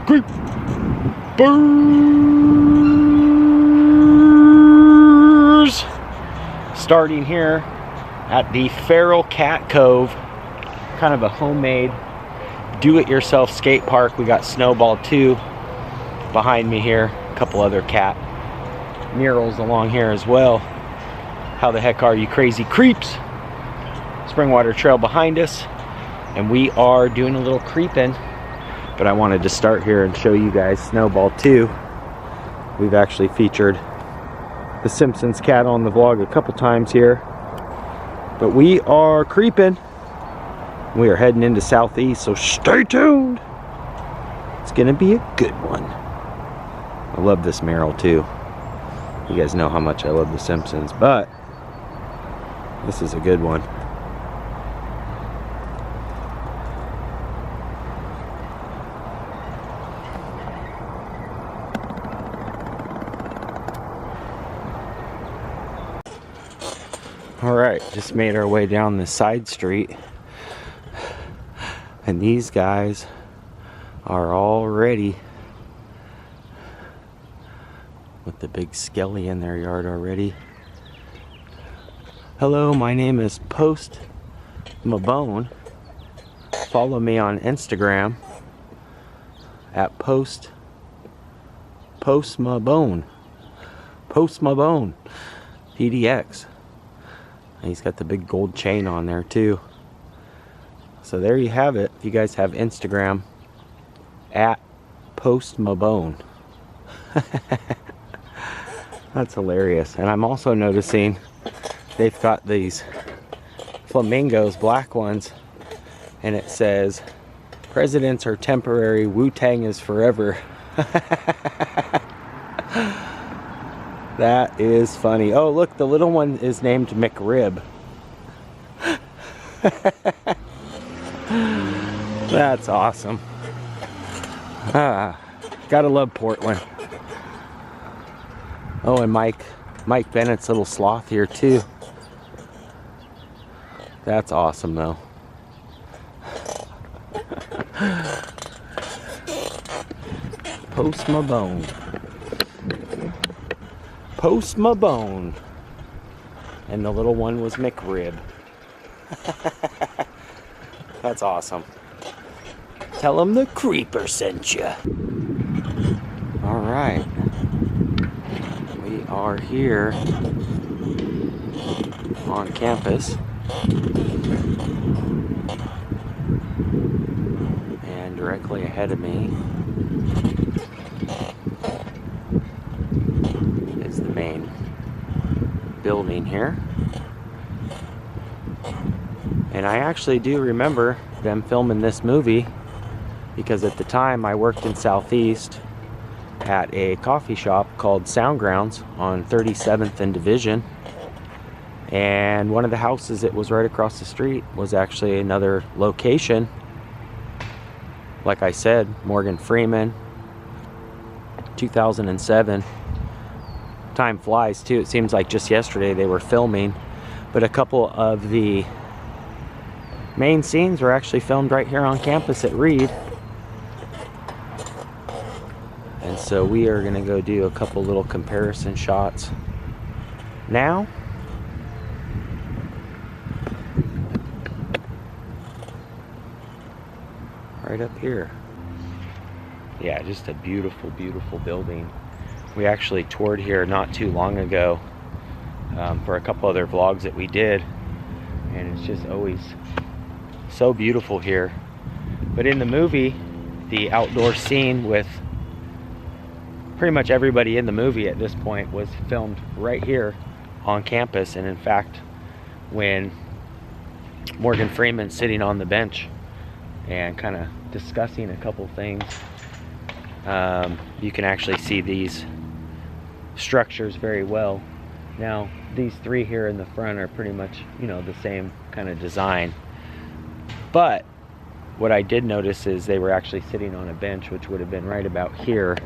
Creepers! Starting here at the feral Cat Cove, kind of a homemade do-it-yourself skate park. We got Snowball 2 behind me here, a couple other cat murals along here as well. How the heck are you crazy creeps? Springwater Trail behind us, and we are doing a little creeping. But I wanted to start here and show you guys Snowball 2. We've actually featured the Simpsons cat on the vlog a couple times here. But we are creeping. We are heading into Southeast, so stay tuned. It's gonna be a good one. I love this mural too. You guys know how much I love the Simpsons, but this is a good one. Alright, just made our way down this side street, and these guys are all ready with the big skelly in their yard already. Hello, my name is Post Mabone. Follow me on Instagram at Post Mabone. Post Mabone PDX. He's got the big gold chain on there too. So there you have it. If you guys have Instagram, at Post Mabone. That's hilarious. And I'm also noticing they've got these flamingos, black ones, and it says, "Presidents are temporary, Wu-Tang is forever." That is funny. Oh, look, the little one is named McRib. That's awesome. Gotta love Portland. Oh, and Mike Bennett's little sloth here too. That's awesome though. Post Mabone. Post Mabone. And the little one was McRib. That's awesome. Tell them the Creeper sent you. Alright. We are here on campus. And directly ahead of me is the main building here. And I actually do remember them filming this movie because at the time I worked in Southeast at a coffee shop called Soundgrounds on 37th and Division, and one of the houses that was right across the street was actually another location. Like I said, Morgan Freeman, 2007. Time flies too. It seems like just yesterday they were filming, but a couple of the main scenes were actually filmed right here on campus at Reed. And so we are gonna go do a couple little comparison shots now. Right up here. Yeah, just a beautiful, beautiful building. We actually toured here not too long ago for a couple other vlogs that we did, and it's just always so beautiful here. But in the movie, the outdoor scene with pretty much everybody in the movie at this point was filmed right here on campus. And in fact, when Morgan Freeman's sitting on the bench and kind of discussing a couple things, you can actually see these structures very well. Now these three here in the front are pretty much, you know, the same kind of design, but what I did notice is they were actually sitting on a bench, which would have been right about here,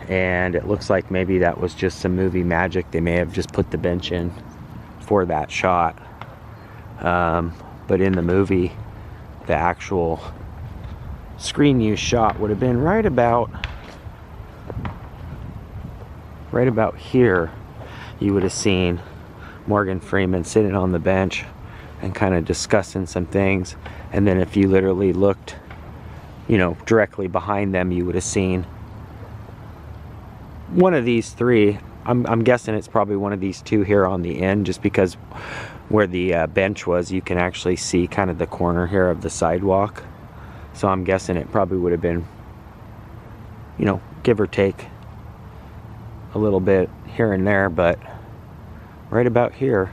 and it looks like maybe that was just some movie magic. They may have just put the bench in for that shot, but in the movie the actual screen use shot would have been right about here. You would have seen Morgan Freeman sitting on the bench and kind of discussing some things. And then if you literally looked, you know, directly behind them, you would have seen one of these three. I'm guessing it's probably one of these two here on the end, just because where the bench was, you can actually see kind of the corner here of the sidewalk. So I'm guessing it probably would have been, you know, give or take a little bit here and there, but right about here.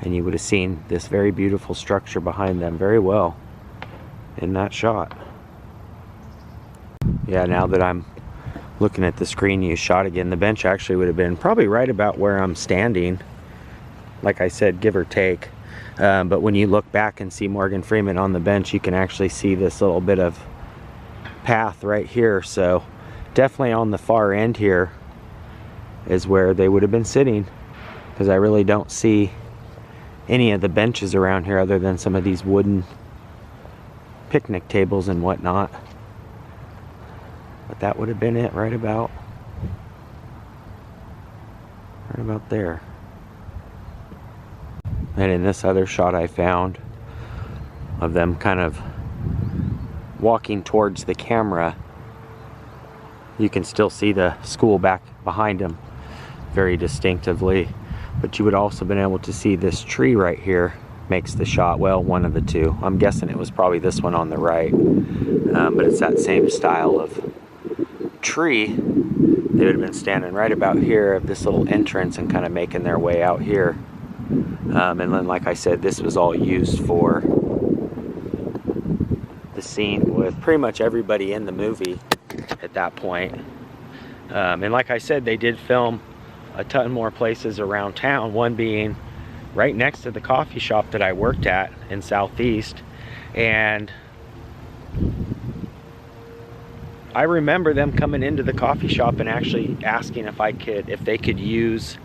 And you would have seen this very beautiful structure behind them very well in that shot. Yeah, now that I'm looking at the screen use shot again, the bench actually would have been probably right about where I'm standing, like I said, give or take. But when you look back and see Morgan Freeman on the bench, you can actually see this little bit of path right here. So definitely on the far end here is where they would have been sitting, because I really don't see any of the benches around here other than some of these wooden picnic tables and whatnot. But that would have been it right about there. And in this other shot I found of them kind of walking towards the camera, you can still see the school back behind them very distinctively. But you would also been able to see this tree right here makes the shot. Well, one of the two. I'm guessing it was probably this one on the right. But it's that same style of tree. They would have been standing right about here of this little entrance and kind of making their way out here. And then, like I said, this was all used for the scene with pretty much everybody in the movie at that point. And like I said, they did film a ton more places around town, one being right next to the coffee shop that I worked at in Southeast. And I remember them coming into the coffee shop and actually asking if they could use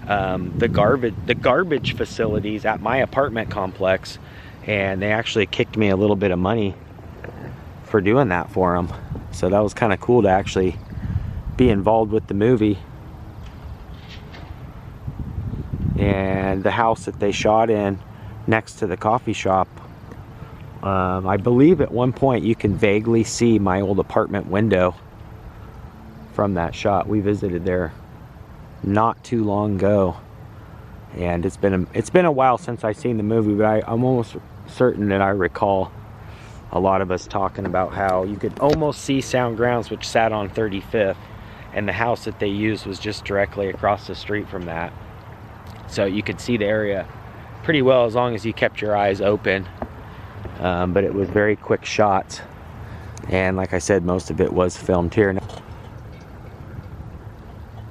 the garbage facilities at my apartment complex, and they actually kicked me a little bit of money for doing that for them. So that was kind of cool to actually be involved with the movie. And the house that they shot in next to the coffee shop, I believe at one point you can vaguely see my old apartment window from that shot. We visited there not too long ago, and it's been a while since I've seen the movie, but I'm almost certain that I recall a lot of us talking about how you could almost see Sound Grounds, which sat on 35th, and the house that they used was just directly across the street from that. So you could see the area pretty well as long as you kept your eyes open. But it was very quick shots, and like I said, most of it was filmed here.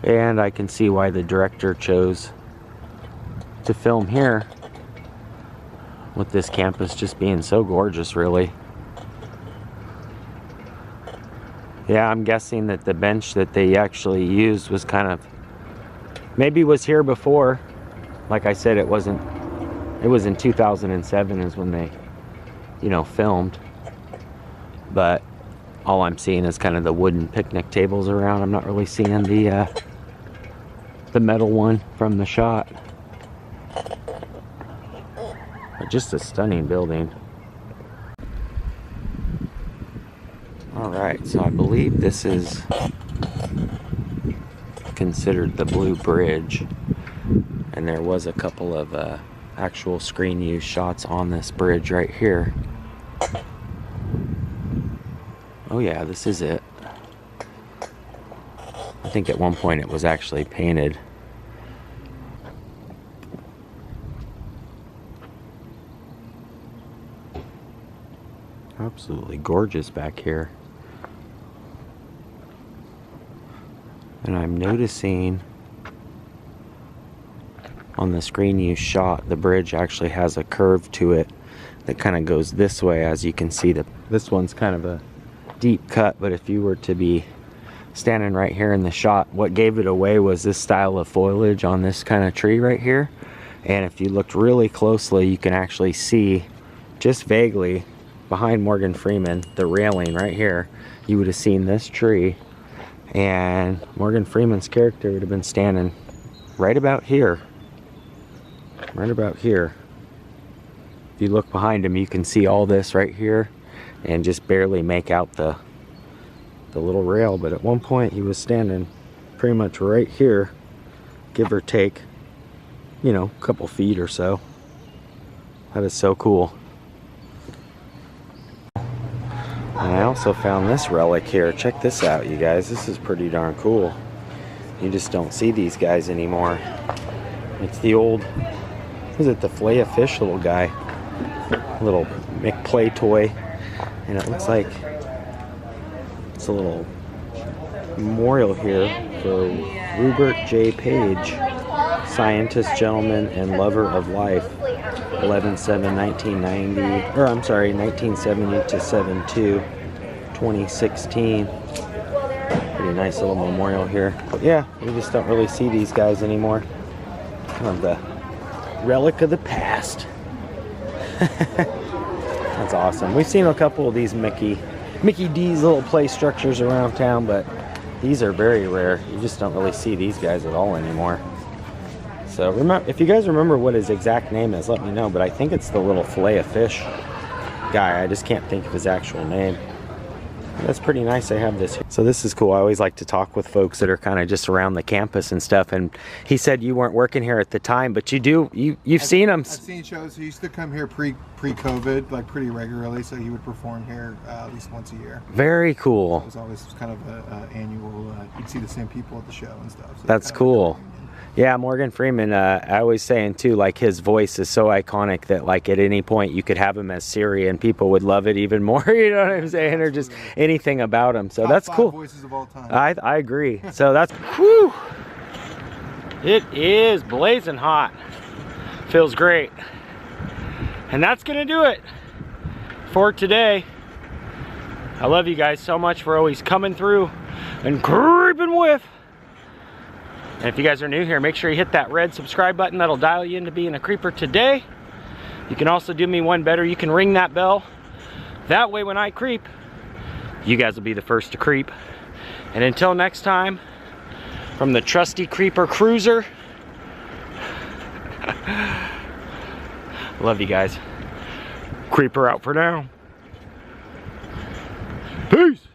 And I can see why the director chose to film here, with this campus just being so gorgeous, really. Yeah, I'm guessing that the bench that they actually used was kind of, maybe was here before. Like I said, it was in 2007 is when they, you know, filmed. But all I'm seeing is kind of the wooden picnic tables around. I'm not really seeing the metal one from the shot. But just a stunning building. Alright, so I believe this is considered the Blue Bridge. And there was a couple of actual screen use shots on this bridge right here. Oh yeah, this is it. I think at one point it was actually painted. Absolutely gorgeous back here. And I'm noticing on the screen use shot, the bridge actually has a curve to it that kind of goes this way. As you can see, this one's kind of a deep cut, but if you were to be standing right here in the shot, what gave it away was this style of foliage on this kind of tree right here. And if you looked really closely, you can actually see just vaguely behind Morgan Freeman, the railing right here, you would have seen this tree, and Morgan Freeman's character would have been standing right about here. Right about here. If you look behind him, you can see all this right here and just barely make out the little rail, but at one point he was standing pretty much right here, give or take, you know, a couple feet or so. That is so cool. And I also found this relic here. Check this out, you guys. This is pretty darn cool. You just don't see these guys anymore. It's the old, is it the Flay of Fish little guy? Little McPlay toy. And it looks like it's a little memorial here for Rupert J. Page, scientist, gentleman, and lover of life. 11/7/1990, or I'm sorry, 1970 to 7/2, 2016. Pretty nice little memorial here. But yeah, we just don't really see these guys anymore. Kind of the relic of the past. That's awesome. We've seen a couple of these Mickey D's little play structures around town, but these are very rare. You just don't really see these guys at all anymore. So remember, if you guys remember what his exact name is, let me know. But I think it's the little Flay of Fish guy. I just can't think of his actual name. That's pretty nice. I have this here. So this is cool. I always like to talk with folks that are kind of just around the campus and stuff. And he said you weren't working here at the time, but you've seen him. I've seen shows. He used to come here pre-COVID, like pretty regularly. So he would perform here at least once a year. Very cool. So it was always kind of an annual. You'd see the same people at the show and stuff. So that's cool. Yeah, Morgan Freeman, I was saying too, like his voice is so iconic that like at any point you could have him as Siri and people would love it even more, you know what I'm saying, or just anything about him. So Top that's 5 cool. Voices of all time. I agree. So that's, whew, it is blazing hot. Feels great. And that's gonna do it for today. I love you guys so much for always coming through and creeping with. And if you guys are new here, make sure you hit that red subscribe button. That'll dial you into being a creeper today. You can also do me one better. You can ring that bell. That way when I creep, you guys will be the first to creep. And until next time, from the trusty Creeper Cruiser, love you guys. Creeper out for now. Peace.